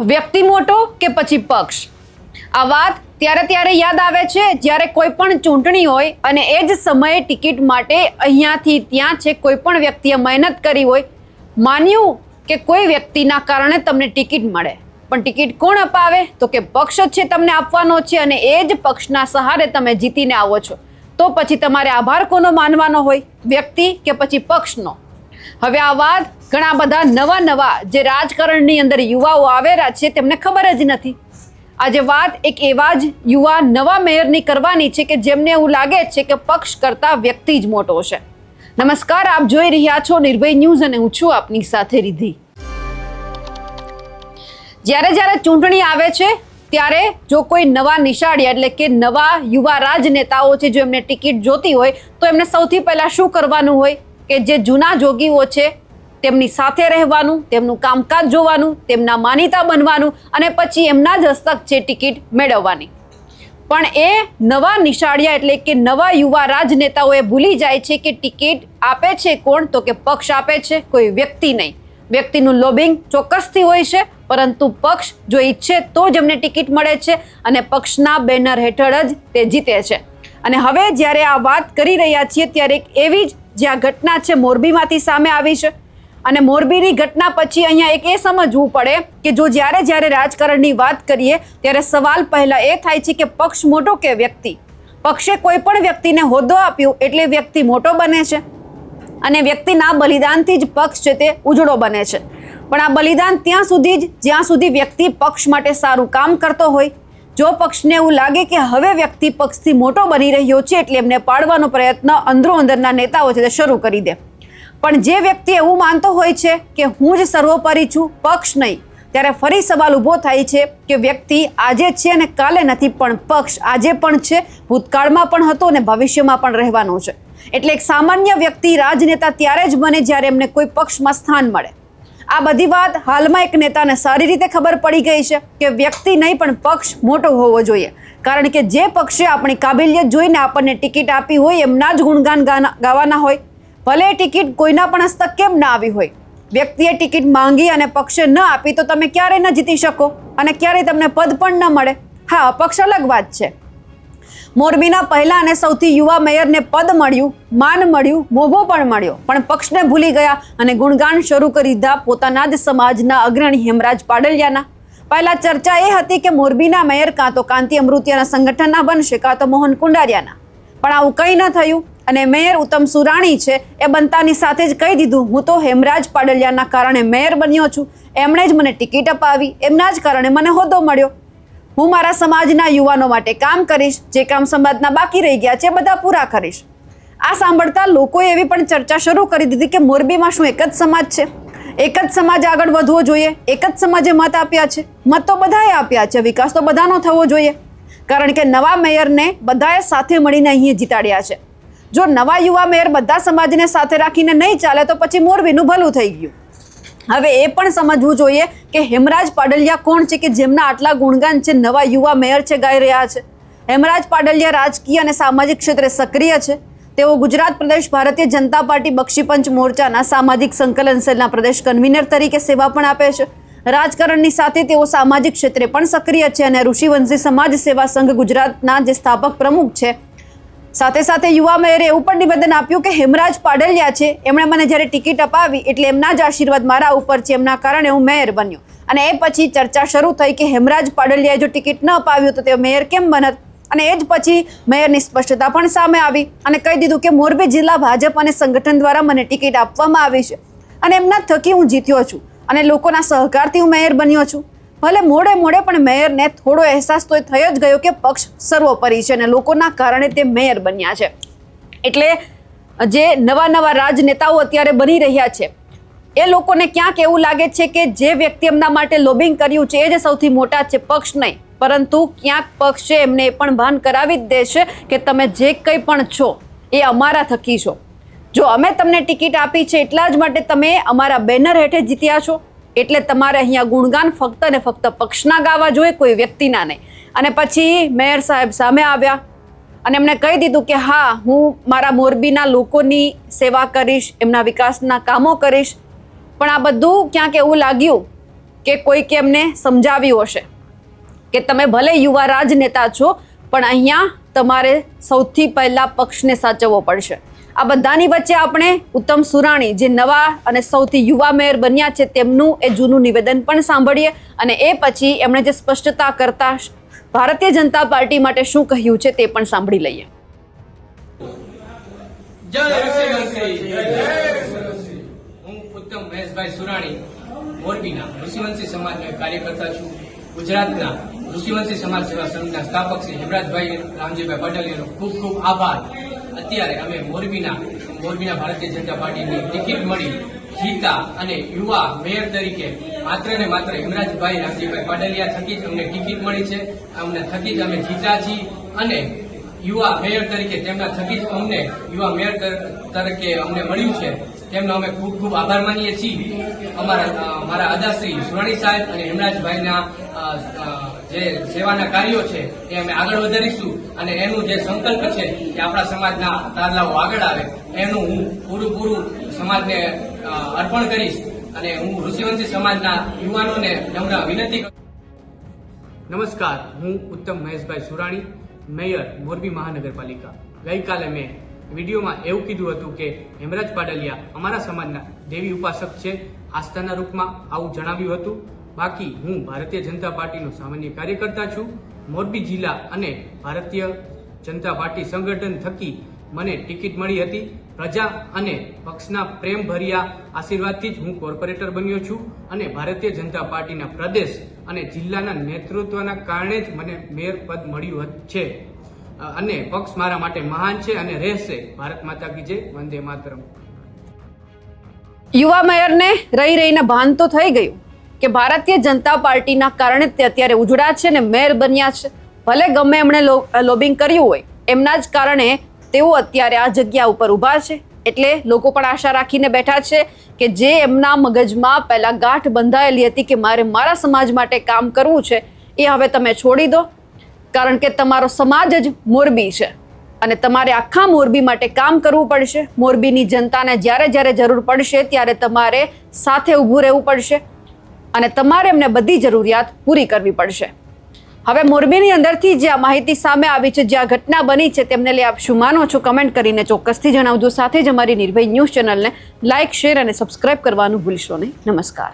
વ્યક્તિ મોટો કે પછી પક્ષ? આ વાત ત્યારે યાદ આવે છે જ્યારે કોઈ પણ ચૂંટણી હોય અને એ જ સમયે ટિકિટ માટે અહીંયાથી ત્યાં છે કોઈ પણ વ્યક્તિએ મહેનત કરી હોય, માન્યું કે કોઈ વ્યક્તિના કારણે તમને ટિકિટ મળે, પણ ટિકિટ કોણ અપાવે? તો કે પક્ષ જ છે તમને આપવાનો છે અને એ જ પક્ષના સહારે તમે જીતીને આવો છો. તો પછી તમારે આભાર કોનો માનવાનો હોય, વ્યક્તિ કે પછી પક્ષનો? હવે આ વાત ઘણા બધા નવા જે રાજકારણની અંદર યુવાઓ આવેલા છે તેમને ખબર જ નથી. આજે વાત એક એવા જ યુવા નવા મેયરની કરવાની છે કે જેમને એવું લાગે છે કે પક્ષ કરતા વ્યક્તિ જ મોટો છે. નમસ્કાર, આપ જોઈ રહ્યા છો નિર્ભય ન્યૂઝ અને હું છું આપની સાથે રિદ્ધિ. જ્યારે ચૂંટણી આવે છે ત્યારે જો કોઈ નવા નિશાળિયા એટલે કે નવા યુવા રાજનેતાઓ છે, જો એમને ટિકિટ જોતી હોય તો એમને સૌથી પહેલા શું કરવાનું હોય કે જે જૂના જોગીઓ છે તેમની સાથે રહેવાનું, તેમનું કામકાજ જોવાનું, તેમના માનીતા બનવાનું અને પછી એમના જ હસ્તક છે ટિકિટ મેળવવાની. પણ એ નવા નિશાળિયા એટલે કે નવા યુવા રાજનેતાઓ એ ભૂલી જાય છે કે ટિકિટ આપે છે કોણ? તો કે પક્ષ આપે છે, કોઈ વ્યક્તિ નહીં. વ્યક્તિનું લોબિંગ ચોક્કસથી હોય છે, પરંતુ પક્ષ જો ઈચ્છે તો જ એમને ટિકિટ મળે છે અને પક્ષના બેનર હેઠળ જ તે જીતે છે. અને હવે જ્યારે આ વાત કરી રહ્યા છીએ ત્યારે એક એવી જ જ્યાં ઘટના છે મોરબીમાંથી સામે આવી છે. અને મોરબીની ઘટના પછી અહીંયા એક એ સમજવું પડે કે જો જ્યારે રાજકારણની વાત કરીએ ત્યારે સવાલ પહેલા એ થાય છે કે પક્ષ મોટો કે વ્યક્તિ? પક્ષે કોઈ પણ વ્યક્તિને હોદ્દો આપ્યો એટલે વ્યક્તિ મોટો બને છે અને વ્યક્તિના બલિદાનથી જ પક્ષ છે તે ઉજળો બને છે. પણ આ બલિદાન ત્યાં સુધી જ જ્યાં સુધી વ્યક્તિ પક્ષ માટે સારું કામ કરતો હોય. જો પક્ષને એવું લાગે કે હવે વ્યક્તિ પક્ષથી મોટો બની રહ્યો છે એટલે એમને પાડવાનો પ્રયત્ન અંદરોઅંદરના નેતાઓ છે તે શરૂ કરી દે. પણ જે વ્યક્તિ એવું માનતો હોય છે કે હું જ સર્વોપરી છું, પક્ષ નહીં, ત્યારે ફરી સવાલ ઊભો થાય છે કે વ્યક્તિ આજે છે અને કાલે નથી, પણ પક્ષ આજે પણ છે, ભૂતકાળમાં પણ હતો અને ભવિષ્યમાં પણ રહેવાનો છે. એટલે એક સામાન્ય વ્યક્તિ રાજનેતા ત્યારે જ બને જ્યારે એમને કોઈ પક્ષમાં સ્થાન મળે. આ બધી વાત હાલમાં એક નેતાને સારી રીતે ખબર પડી ગઈ છે કે વ્યક્તિ નહીં પણ પક્ષ મોટો હોવો જોઈએ. કારણ કે જે પક્ષે આપણી કાબિલિયત જોઈને આપણને ટિકિટ આપી હોય એમના જ ગુણગાન ગાવાના હોય. ભલે ટિકિટ કોઈના પણ હસ્તક કેમ ના આવી હોય, વ્યક્તિએ ટિકિટ માંગી અને પક્ષે ન આપી તો તમે ક્યારેય ન જીતી શકો અને ક્યારેય તમને પદ પણ ન મળે. હા, અપક્ષ અલગ વાત છે. મોરબીના પહેલા અને સૌથી યુવા મેયરને પદ મળ્યું, માન મળ્યું, મોભો પણ મળ્યો, પણ પક્ષને ભૂલી ગયા અને ગુણગાન શરૂ કરી દીધા પોતાના જ સમાજના અગ્રણી હેમરાજ પાડલિયાના. પહેલા ચર્ચા એ હતી કે મોરબીના મેયર કાં તો કાંતિ અમૃતિયાના સંગઠનના બનશે કાં તો મોહન કુંડારિયાના, પણ આવું કંઈ ન થયું. અને મેયર ઉત્તમ સુરાણી છે એ બનતાની સાથે જ કહી દીધું, હું તો હેમરાજ પાડલિયાના કારણે મેયર બન્યો છું, એમણે જ મને ટિકિટ અપાવી, એમના જ કારણે મને હોદ્દો મળ્યો. હું મારા સમાજના યુવાનો માટે કામ કરીશ, જે કામ સમાજના બાકી રહી ગયા છે એ બધા પૂરા કરીશ. આ સાંભળતા લોકોએ એવી પણ ચર્ચા શરૂ કરી દીધી કે મોરબીમાં શું એક જ સમાજ છે? એક જ સમાજ આગળ વધવો જોઈએ? એક જ સમાજે મત આપ્યા છે? મત તો બધાએ આપ્યા છે, વિકાસ તો બધાનો થવો જોઈએ. કારણ કે નવા મેયરને બધાએ સાથે મળીને અહીં જીતાડ્યા છે. જો નવા યુવા મેયર બધા સમાજને સાથે રાખીને નહીં ચાલે તો પછી મોરબીનું ભલું થઈ ગયું. હવે એ પણ સમજવું જોઈએ કે હેમરાજ પાડલિયા કોણ છે કે જેમના આટલા ગુણગાન છે નવા યુવા મેયર છે ગાઈ રહ્યા છે. હેમરાજ પાડલિયા રાજકીય અને સામાજિક ક્ષેત્રે સક્રિય છે. તેઓ ગુજરાત પ્રદેશ ભારતીય જનતા પાર્ટી બક્ષીપંચ મોરચાના સામાજિક સંકલન સેલના પ્રદેશ કન્વીનર તરીકે સેવા પણ આપે છે. રાજકારણની સાથે તેઓ સામાજિક ક્ષેત્રે પણ સક્રિય છે અને ઋષિવંશી સમાજ સેવા સંઘ ગુજરાતના જે સ્થાપક પ્રમુખ છે. સાથે યુવા મેયરે એવું પણ નિવેદન આપ્યું કે હેમરાજ પાડલિયા છે, એમણે મને જ્યારે ટિકિટ અપાવી એટલે એમના જ આશીર્વાદ મારા ઉપર છે, એમના કારણે હું મેયર બન્યો. અને એ પછી ચર્ચા શરૂ થઈ કે હેમરાજ પાડલિયાએ જો ટિકિટ ન અપાવ્યું તો તે મેયર કેમ બનત? અને એ જ પછી મેયરની સ્પષ્ટતા પણ સામે આવી અને કહી દીધું કે મોરબી જિલ્લા ભાજપ અને સંગઠન દ્વારા મને ટિકિટ આપવામાં આવી છે અને એમના થકી હું જીત્યો છું અને લોકોના સહકારથી હું મેયર બન્યો છું. ભલે મોડે પણ મેયરને થોડો અહેસાસ તો થઈ જ ગયો કે પક્ષ સર્વોપરી છે અને લોકોના કારણે તે મેયર બન્યા છે. એટલે જે નવા રાજનેતાઓ અત્યારે બની રહ્યા છે એ લોકોને ક્યાંક એવું લાગે છે કે જે વ્યક્તિ એમના માટે લોબિંગ કર્યું છે એ જ સૌથી મોટા છે, પક્ષ નહીં. પરંતુ ક્યાંક પક્ષ છે એમને એ પણ ભાન કરાવી જ દેશે કે તમે જે કંઈ પણ છો એ અમારા થકી છો. જો અમે તમને ટિકિટ આપી છે એટલા જ માટે તમે અમારા બેનર હેઠળ જીત્યા છો, એટલે તમારે અહીંયા ગુણગાન ફક્ત ને ફક્ત પક્ષના ગાવા જોઈએ, કોઈ વ્યક્તિના નહીં. અને પછી મેયર સાહેબ સામે આવ્યા અને એમણે કહી દીધું કે હા, હું મારા મોરબીના લોકોની સેવા કરીશ, એમના વિકાસના કામો કરીશ. પણ આ બધું ક્યાંક એવું લાગ્યું કે કોઈકે એમને સમજાવ્યું હશે કે તમે ભલે યુવા રાજનેતા છો પણ અહીંયા તમારે સૌથી પહેલા પક્ષને સાચવવો પડશે. આ બધાની વચ્ચે આપણે ઉત્તમ સુરાણી જે નવા અને સૌથી યુવા મેયર બન્યા છે તેમનું એ જૂનું નિવેદન પણ સાંભળીએ અને એ પછી એમણે જે સ્પષ્ટતા કરતા ભારતીય જનતા પાર્ટી માટે શું કહ્યું છે તે પણ સાંભળી લઈએ. હું ઉત્તમ મહેશભાઈ સુરાણી મોરબીના ઋષિવંશી સમાજના કાર્યકર્તા છું. ગુજરાતના ઋષિવંશી સમાજ સેવા સંઘના સ્થાપક શ્રી હેમરાજભાઈ રામજીભાઈ પટેલનો ખૂબ ખૂબ આભાર. અત્યારે અમે મોરબીના ભારતીય જનતા પાર્ટીની ટિકિટ મળી જીતા અને યુવા મેયર તરીકે માત્ર ને માત્ર હેમરાજભાઈ રામજીભાઈ પટેલિયા થકી જ અમને ટિકિટ મળી છે. અમને થકી જ અમે જીતા છીએ અને યુવા મેયર તરીકે તેમના થકી જ અમને યુવા મેયર તરીકે અમને મળ્યું છે. તેમનો અમે ખૂબ ખૂબ આભાર માનીએ છીએ. મારા અદાશ્રી સુરાણી સાહેબ અને હેમરાજભાઈના જે સેવાના કાર્યો છે એ અમે આગળ વધારીશું અને એનું જે સંકલ્પ છે કે આપણા સમાજના તારલાઓ આગળ આવે એનું હું પૂરું સમાજને અર્પણ કરીશ અને હું ઋષિવંશી સમાજના યુવાનોને નમ્ર વિનંતી કરું. નમસ્કાર, હું ઉત્તમ મહેશભાઈ સુરાણી, મેયર મોરબી મહાનગરપાલિકા. ગઈકાલે મેં વિડીયોમાં એવું કીધું હતું કે હેમરાજ પાડલિયા અમારા સમાજના દેવી ઉપાસક છે, આસ્થાના રૂપમાં આવું જણાવ્યું હતું. બાકી હું ભારતીય જનતા પાર્ટીનો સામાન્ય કાર્યકર્તા છું. મોરબી જિલ્લા અને ભારતીય જનતા પાર્ટી સંગઠન થકી મને ટિકિટ મળી હતી. પ્રજા અને પક્ષના પ્રેમભર્યા આશીર્વાદથી જ હું કોર્પોરેટર બન્યો છું અને ભારતીય જનતા પાર્ટીના પ્રદેશ અને જિલ્લાના નેતૃત્વના કારણે જ મને મેયર પદ મળ્યું છે અને પક્ષ મારા માટે મહાન છે અને રહેશે. ભારત માતા કી જય, વંદે માતરમ. યુવા મેયરને રહીને ભાન તો થઈ ગયું કે ભારતીય જનતા પાર્ટીના કારણે તે અત્યારે ઉજળા છે ને મેયર બન્યા છે. ભલે ગમે એમણે લોબિંગ કર્યું હોય એમના જ કારણે તેઓ અત્યારે આ જગ્યા ઉપર ઊભા છે. એટલે લોકો પણ આશા રાખીને બેઠા છે કે જે એમના મગજમાં પહેલા ગાંઠ બંધાયેલી હતી કે મારે મારા સમાજ માટે કામ કરવું છે એ હવે તમે છોડી દો, કારણ કે તમારો સમાજ જ મોરબી છે અને તમારે આખા મોરબી માટે કામ કરવું પડશે. મોરબીની જનતાને જ્યારે જરૂર પડશે ત્યારે તમારે સાથે ઊભું રહેવું પડશે અને તમારે એમને બધી જરૂરિયાત પૂરી કરવી પડશે. હવે મોરબીની અંદરથી જે આ માહિતી સામે આવી છે, જે આ ઘટના બની છે, તેમને લઈ આપ શું માનો છો કમેન્ટ કરીને ચોક્કસથી જણાવજો. સાથે જ અમારી નિર્ભય ન્યૂઝ ચેનલને લાઇક, શેર અને સબસ્ક્રાઇબ કરવાનું ભૂલશો નહીં. નમસ્કાર.